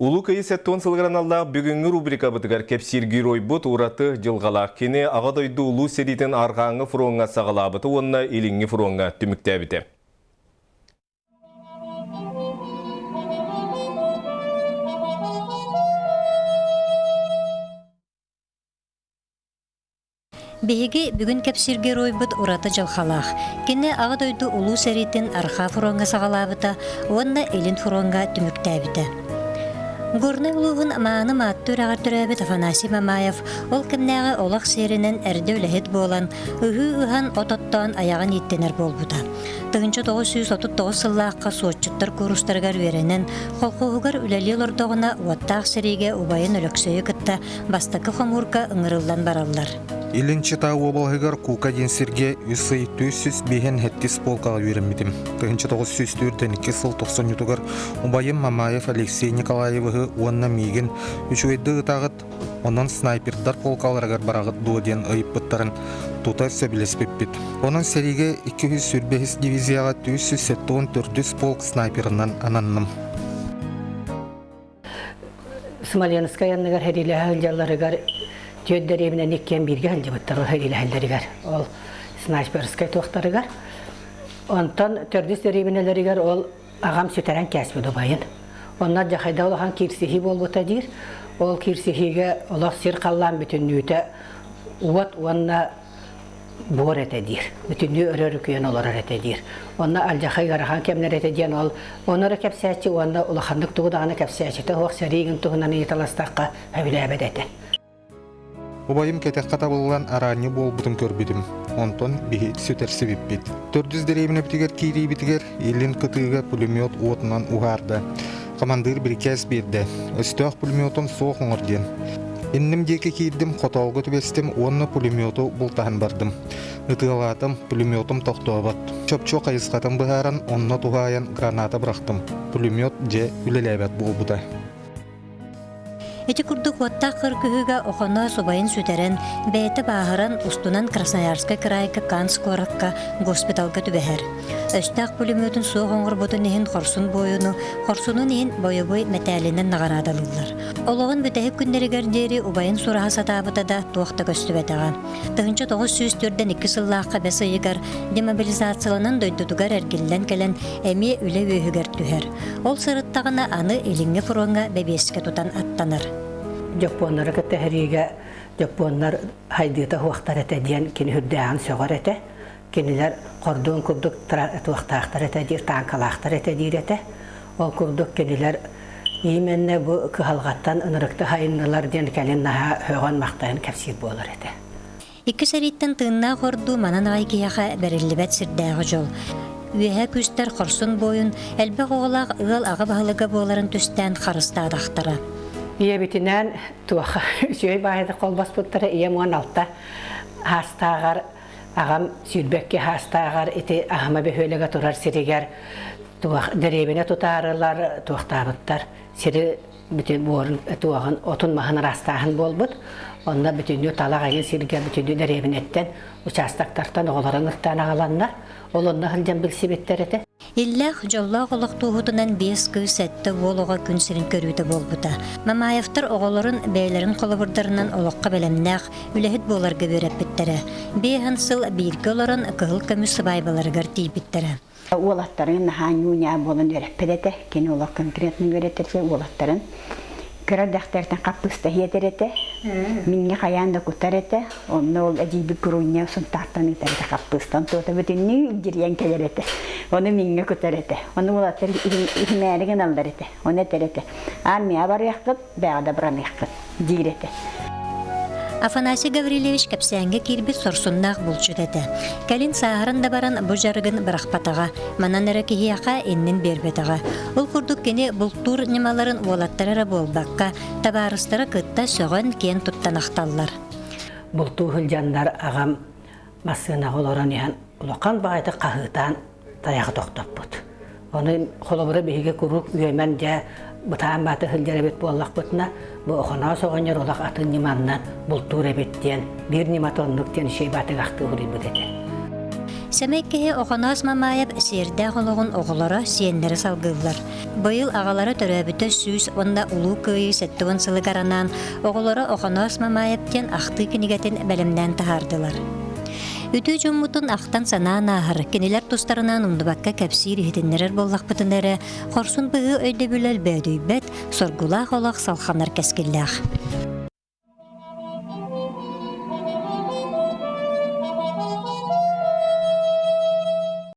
Улу кайы сәттон сылғараналла бүгінгі рубрика бұтығар кепсиргir ойбыт ураты жылғалақ кені ағадойды улу серитін арғаңы фронға сағалабыты онына иліңі фронға түміктәбіті. Беги бүгін кепсиргер ойбыт ураты жылғалақ. Кені ағадойды улу серитін арға фронға сағалабыты онына илін фронға түміктәбіті. Горны улуғын мааны мааттыр ағар түрәбет Афанасий Мамаев ол кімнәғі олақ серінен әрді өләхет болан, ұғы-ұған ототтан аяғын еттенер болбыда. 1939 сыллаққа соотчыттар курустарғар веренен, қолқуғығар үләлі лордығына уаттақ сереге убайын өлөксөйі кітті бастақы қомурка ұңырылдан баралар. Илинчи таа обалгар кука денсерге үсый төсүс бehen хеттис полкага үйренмедим. 1992 сыл 90-ютугар Убайым Мамаев Алексей Николаевы онна миген үчөйді тагыт онан снайпердар полкаларыгар барагыт дуоден ыйыппыттарын тута сөбілеспеппит. Онан сериге 245 дивизияга 374 полк снайперынан ананным. Смоленская янныгар хериле халжаларыгар Түйөддеребінен еккен бірге әлдебіттар ол хәйлі әлдерігер, ол снайперскай туақтарығар. Онтан төрдіс деребінелерігер ол ағам сөтерен кәсбеді байын. Оннан жақайда олаған кирсихи болбыта дейір. Ол кирсихиге олақ сир қаллан бүтінні өті уат онна бор әті дейір. Бүтінні өрер күйен олар әті дейір. Онна алжақай ғарахан кемнер әті дейін ол оныры кәпсәтші, онна ұлақандық тұғыдағына кәпсәтші, оқ сәрейгін тұғынан еталастаққа әбілі әбет әті. Убайым кетек ката болған араны болбутун көрбүдүм. Онтон бихи сөтерси биппит. 400 деребине битигер кири битигер илин кытыга пулемет отунан угарды. Командир брикес берди. Өстөк пулеметон соох оңорден. Инним деке кирдим, котолго түбестим, онны пулемету бултахан бардым. Ытыгалатым, пулеметум тохтобат. Чопчо кайыскатым быхаран, онна тугаян граната брахтым. Пулемет же үлелебет болбута. Эти курдук оттақ кыргыгыга оқона собайын сүтерен, бәйті бағыран устунан Красноярска крайка Канск-Оракка госпиталга түбәһәр. Өстақ пулеметін суық оңыр бұтын ехін қорсын бойыну, қорсунun ехін бойы-бой мәтәлінен нағарадалылар. Олығын бүтәхіп күндерігер дері убайын сұраға сатабытада туақта көстібәтіға. 1904-2 сыллаққа бәсайығар демобилизацияланын дойдудугар әргілден кәлін әме үлі өйігер түхер. Ол сырыттағына аны еліңе фронға бәбеске тұтан аттаныр. Жапонлары кәттәһәриге Жапонлар хайдыта хуақтар әтә дейін кені хүрдәғын сөғар әтә. Кенелер кордон курдук туақтақтар әтә дейір, танкалақтар әтә дейір әтә. Ол курдук кенелер именне бұ кығалғаттан ынырықты хайыннылар дейін кәлін наға höған мақтайын кәпсир болар әтә. Икі сәриттен тыңна қорду манан ағайкияға бәрілібәт сірдәғі жол. Үйәһә күстер қорсын бойын, әлбі қоғылақ ұғыл ағы бағылыға боларын түстен қарыста адақтары. Ие битинен туаха сөй байды қолбас бұттары ие мұған алтта хастағар ағам сүйдбекке хастағар еті ағама бөхөліге тұрар сирегер дәребіне тұтарылар туақтабыттар сири бүтін борын туағын отын мағын растағын болбыт онда бүтінні талақ айын сирегер бүтінні дәребінеттен участақтартан оғыларын ұттан ағаландар ол онна хылжан білсебеттер еті. Иллах жоллақ олық туғытынан 5 күн сәтті олыға күн сірін көрүйді болбыта. Мамаевтар оғыларын бәйлерін қолыбырдарынан олыққа бәлемнәқ үләхет боларға бөрәппеттері. Бейхан сыл бейіргі оларын қығыл көмі сыбайбаларығар дейбеттері. Олаттарын ханюня болын өрәппедеті, кен олық конкретный өретерсе олаттарын Кырардақтардан қаппыста хетереті, минге қаянда күтареті, онны ол әдейбі күруіне сұнтақтан етәрді қаппыстан тота бүтінні үлгерген келереті, оны минге күтареті, оны олаттар ихмәріген алдареті, оны әтереті. Армия бар яққыт, бәғада бұрам яққыт, дейреті. Афанасий Гаврилевич кәпсәңге кирбит сорсуннақ бұлчыд әді. Кәлін сағырында баран бұ жарығын бірақпатаға, манан әрі кехияқа еннен бербетіға. Ол күрдік кені бұлттур немаларын олаттарыра болбаққа, табарыстары күтті соғын кен тұттан ақталылар. Бұлтту хүлжандар ағам масына оларын ең ұлақан бағайды қағытан таяғы тоқтап бұд. Оны қолыбыры бейге күрік үйемен жа бұтаан баты хүлжарабет болақ бұтына, бұл оғына соғынер олақ атын неманнан бұлттур әбеттен, бір нематонлықтен шей баты қақты ұры бұд әді. Сәмәйкеһе Охонос Мамаев сиэрдэ хологун оҕолоро сиэннери салгыллар. Быйыл аҕалары төрөбүтө сүүс онда улуу кыйы сэттугун сылыгаранан оҕолоро Охонос Мамаевтен ахты кинигетин бэлемнэн таһардылар. Үтүү жуммутун ахтан санаан аахыр, кинилер тустарынан ундубакка кэпсиир ихитиннерер боллахпытынары, хорсун быһы өйдөбүлэл бөөдүйбэт, соргулаах олах салханар кэскиллээх.